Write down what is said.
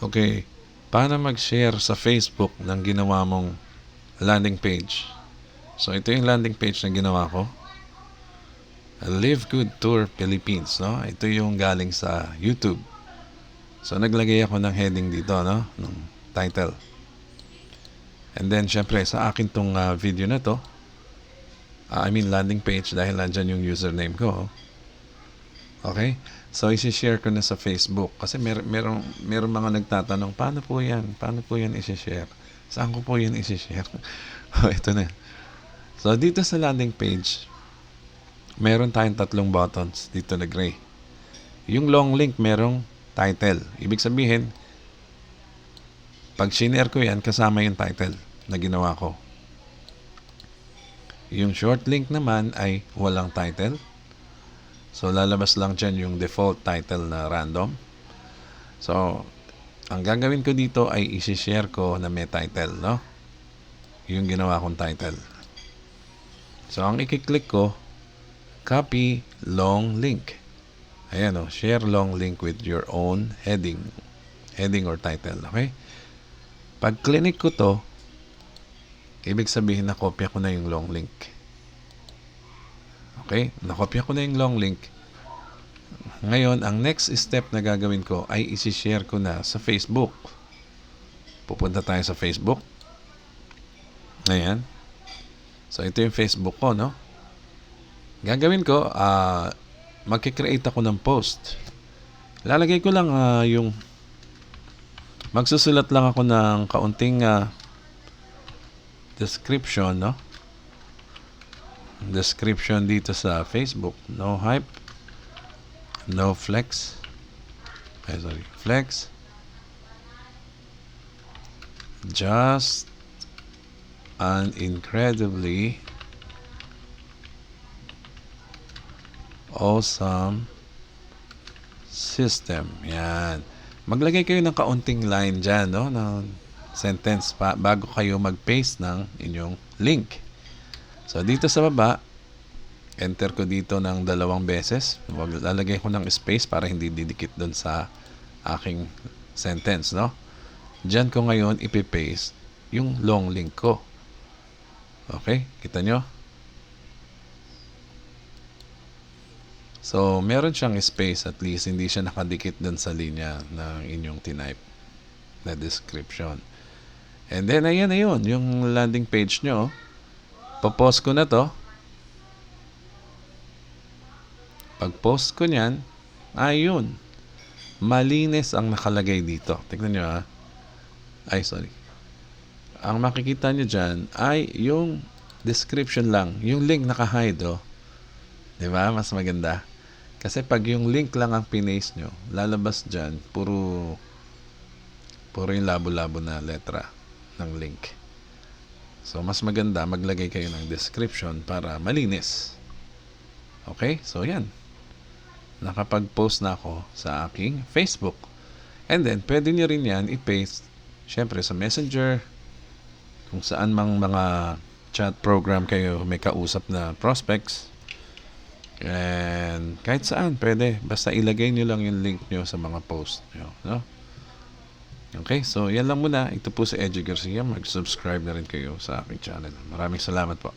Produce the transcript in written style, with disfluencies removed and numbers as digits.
Okay, paano mag-share sa Facebook ng ginawa mong landing page? So, ito yung landing page na ginawa ko. Live Good Tour Philippines, no? Ito yung galing sa YouTube. So, naglagay ako ng heading dito, no? Ng title. And then, syempre, sa akin tong video na to, landing page dahil nandyan yung username ko. Okay? So, isi-share ko na sa Facebook. Kasi meron mga nagtatanong, paano po yan isi-share? Saan ko po yan isi-share? Ito na. So, dito sa landing page, meron tayong 3 buttons dito na gray. Yung long link, merong title. Ibig sabihin, pag shinare ko yan, kasama yung title na ginawa ko. Yung short link naman ay walang title. So, lalabas lang dyan yung default title na random. So, ang gagawin ko dito ay isi-share ko na may title, no? Yung ginawa kong title. So, ang i-click ko, copy long link. Ayan o, share long link with your own heading or title, okay? Pag click ko to, ibig sabihin na kopya ko na yung long link. Okay? Nakopya ko na yung long link. Ngayon, ang next step na gagawin ko ay isi-share ko na sa Facebook. Pupunta tayo sa Facebook. Ayan. So, ito yung Facebook ko, no? Gagawin ko, magkikreate ako ng post. Lalagay ko lang yung magsusulat lang ako ng kaunting description, no? Description dito sa Facebook. No hype, no flex. Flex. Just an incredibly awesome system. Yan. Maglagay kayo ng kaunting line dyan, no? Ng sentence pa bago kayo mag-paste ng inyong link. So, dito sa baba, enter ko dito ng 2 beses. Lalagay ko ng space para hindi didikit doon sa aking sentence, no? Diyan ko ngayon ipipaste yung long link ko. Okay? Kita nyo? So, meron siyang space at least. Hindi siya nakadikit doon sa linya ng inyong tinype na description. And then, ayan na yun. Yung landing page nyo. Papost ko na to. Pag-post ko niyan, ayun. Malinis ang nakalagay dito. Tignan nyo ha. Ang makikita nyo dyan ay yung description lang. Yung link naka-hide, oh. Diba? Mas maganda. Kasi pag yung link lang ang pinaste nyo, lalabas dyan, puro yung labo-labo na letra ng link. So, mas maganda maglagay kayo ng description para malinis. Okay? So, yan. Nakapag-post na ako sa aking Facebook. And then, pwede nyo rin yan i-paste, syempre, sa Messenger, kung saan mang mga chat program kayo may kausap na prospects. And kahit saan, pwede. Basta ilagay nyo lang yung link nyo sa mga post nyo. No? Okay, so yan lang muna. Ito po si Edgy Garcia. Mag-subscribe na rin kayo sa aking channel. Maraming salamat po.